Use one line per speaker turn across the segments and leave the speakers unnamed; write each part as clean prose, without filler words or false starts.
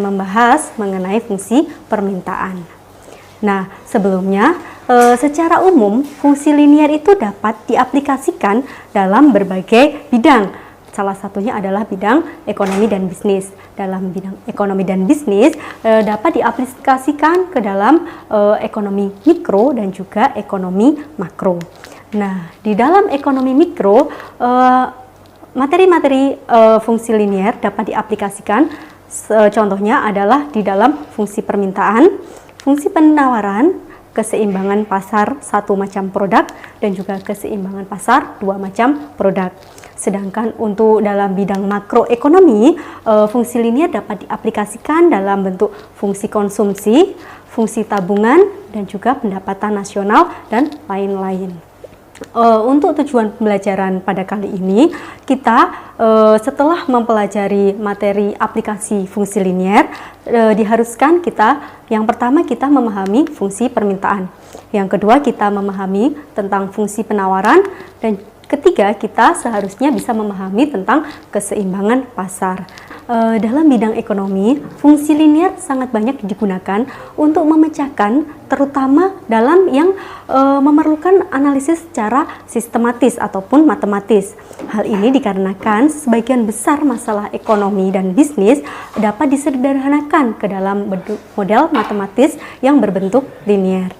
membahas mengenai fungsi permintaan. Nah, sebelumnya secara umum fungsi linier itu dapat diaplikasikan dalam berbagai bidang. Salah satunya adalah bidang ekonomi dan bisnis. Dalam bidang ekonomi dan bisnis dapat diaplikasikan ke dalam ekonomi mikro dan juga ekonomi makro. Nah, di dalam ekonomi mikro materi-materi fungsi linier dapat diaplikasikan, contohnya adalah di dalam fungsi permintaan, fungsi penawaran, keseimbangan pasar satu macam produk, dan juga keseimbangan pasar dua macam produk. Sedangkan untuk dalam bidang makroekonomi, fungsi linier dapat diaplikasikan dalam bentuk fungsi konsumsi, fungsi tabungan, dan juga pendapatan nasional, dan lain-lain. Untuk tujuan pembelajaran pada kali ini, kita setelah mempelajari materi aplikasi fungsi linier, diharuskan yang pertama kita memahami fungsi permintaan, yang kedua kita memahami tentang fungsi penawaran, dan ketiga kita seharusnya bisa memahami tentang keseimbangan pasar. Dalam bidang ekonomi, fungsi linier sangat banyak digunakan untuk memecahkan, terutama dalam yang memerlukan analisis secara sistematis ataupun matematis. Hal ini dikarenakan sebagian besar masalah ekonomi dan bisnis dapat disederhanakan ke dalam model matematis yang berbentuk linier.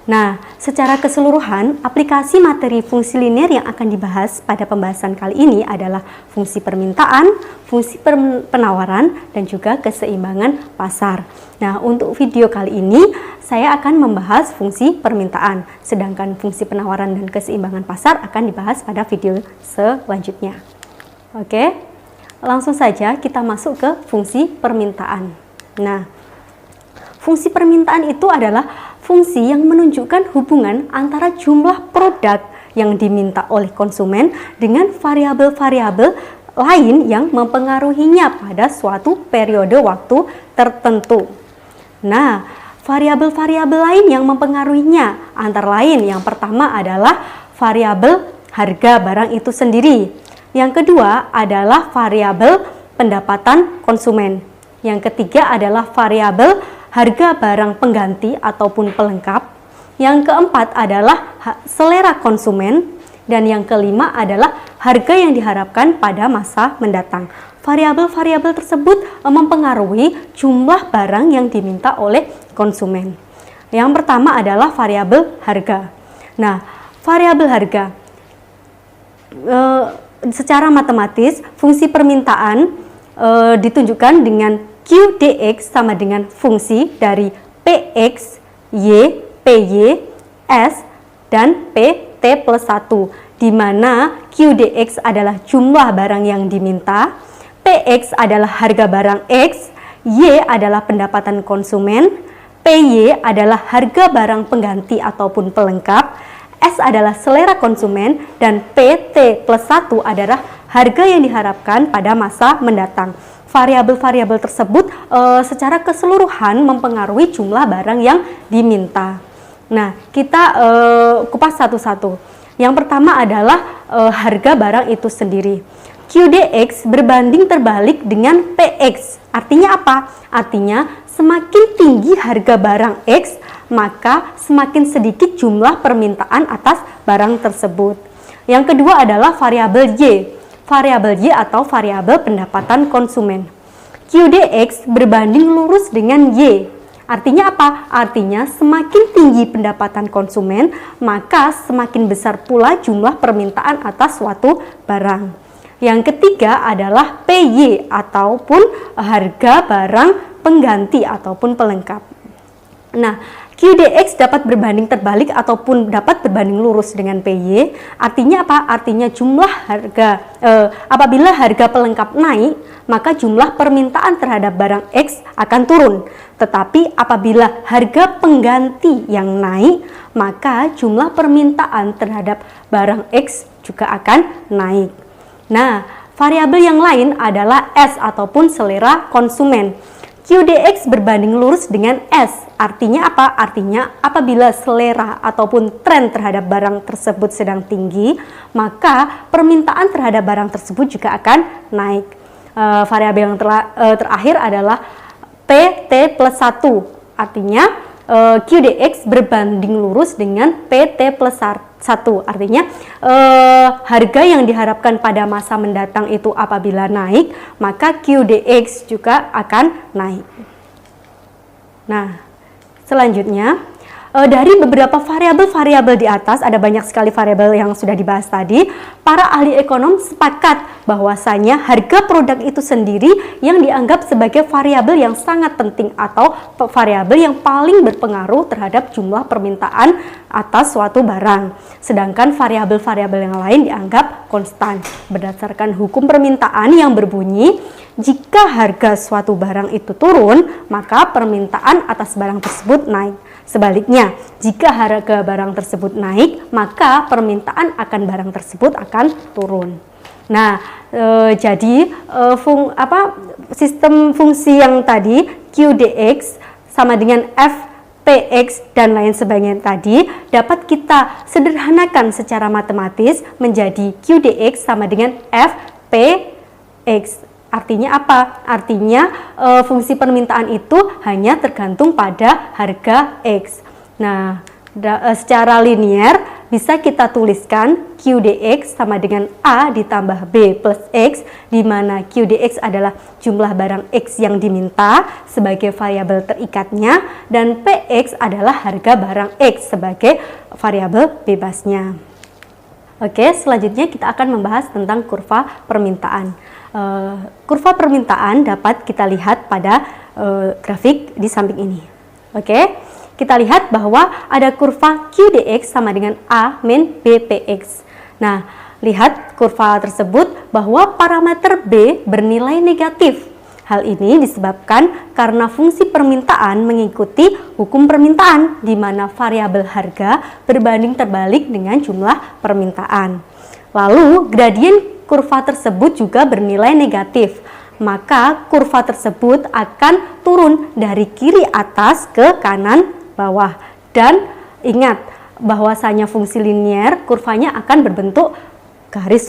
Nah, secara keseluruhan, aplikasi materi fungsi linier yang akan dibahas pada pembahasan kali ini adalah fungsi permintaan, fungsi penawaran, dan juga keseimbangan pasar. Nah, untuk video kali ini, saya akan membahas fungsi permintaan, sedangkan fungsi penawaran dan keseimbangan pasar akan dibahas pada video selanjutnya. Oke, langsung saja kita masuk ke fungsi permintaan. Nah, fungsi permintaan itu adalah fungsi yang menunjukkan hubungan antara jumlah produk yang diminta oleh konsumen dengan variabel-variabel lain yang mempengaruhinya pada suatu periode waktu tertentu. Nah, variabel-variabel lain yang mempengaruhinya antara lain yang pertama adalah variabel harga barang itu sendiri. Yang kedua adalah variabel pendapatan konsumen. Yang ketiga adalah variabel harga barang pengganti ataupun pelengkap. Yang keempat adalah selera konsumen. Dan yang kelima adalah harga yang diharapkan pada masa mendatang. Variabel-variabel tersebut mempengaruhi jumlah barang yang diminta oleh konsumen. Yang pertama adalah variabel harga. Nah, variabel harga secara matematis fungsi permintaan ditunjukkan dengan QDX sama dengan fungsi dari PX, Y, PY, S, dan PT plus 1, di mana QDX adalah jumlah barang yang diminta, PX adalah harga barang X, Y adalah pendapatan konsumen, PY adalah harga barang pengganti ataupun pelengkap, S adalah selera konsumen, dan PT plus 1 adalah harga yang diharapkan pada masa mendatang. Variabel-variabel tersebut secara keseluruhan mempengaruhi jumlah barang yang diminta. Nah, kita kupas satu-satu. Yang pertama adalah harga barang itu sendiri. QDX berbanding terbalik dengan PX. Artinya apa? Artinya semakin tinggi harga barang X, maka semakin sedikit jumlah permintaan atas barang tersebut. Yang kedua adalah variabel Y. Variabel Y atau variabel pendapatan konsumen. QDX berbanding lurus dengan Y. Artinya apa? Artinya semakin tinggi pendapatan konsumen, maka semakin besar pula jumlah permintaan atas suatu barang. Yang ketiga adalah PY ataupun harga barang pengganti ataupun pelengkap. Nah, QDX dapat berbanding terbalik ataupun dapat berbanding lurus dengan PY. Artinya apa? Artinya jumlah harga, apabila harga pelengkap naik, maka jumlah permintaan terhadap barang X akan turun. Tetapi apabila harga pengganti yang naik, maka jumlah permintaan terhadap barang X juga akan naik. Nah, variabel yang lain adalah S ataupun selera konsumen. QDX berbanding lurus dengan S. Artinya apa? Artinya apabila selera ataupun tren terhadap barang tersebut sedang tinggi, maka permintaan terhadap barang tersebut juga akan naik. Variabel yang terakhir adalah PT plus 1. Artinya QDX berbanding lurus dengan PT plus 1. Artinya harga yang diharapkan pada masa mendatang itu apabila naik, maka QDX juga akan naik. Nah, selanjutnya dari beberapa variabel-variabel di atas, ada banyak sekali variabel yang sudah dibahas tadi, para ahli ekonom sepakat bahwasanya harga produk itu sendiri yang dianggap sebagai variabel yang sangat penting atau variabel yang paling berpengaruh terhadap jumlah permintaan atas suatu barang. Sedangkan variabel-variabel yang lain dianggap konstan. Berdasarkan hukum permintaan yang berbunyi, jika harga suatu barang itu turun, maka permintaan atas barang tersebut naik. Sebaliknya, jika harga barang tersebut naik, maka permintaan akan barang tersebut akan turun. Nah, jadi sistem fungsi yang tadi QDX sama dengan FPX dan lain sebagainya tadi dapat kita sederhanakan secara matematis menjadi QDX sama dengan FPX. Artinya apa? Artinya fungsi permintaan itu hanya tergantung pada harga X. Nah, secara linear bisa kita tuliskan QDX sama dengan A ditambah B plus X, di mana QDX adalah jumlah barang X yang diminta sebagai variabel terikatnya, dan PX adalah harga barang X sebagai variabel bebasnya. Oke, selanjutnya kita akan membahas tentang kurva permintaan. Kurva permintaan dapat kita lihat pada grafik di samping ini. Oke, kita lihat bahwa ada kurva QDX sama dengan A min BPX. Nah, lihat kurva tersebut bahwa parameter B bernilai negatif. Hal ini disebabkan karena fungsi permintaan mengikuti hukum permintaan, di mana variabel harga berbanding terbalik dengan jumlah permintaan. Lalu, gradien kurva tersebut juga bernilai negatif, maka kurva tersebut akan turun dari kiri atas ke kanan bawah. Dan ingat bahwasanya fungsi linear kurvanya akan berbentuk garis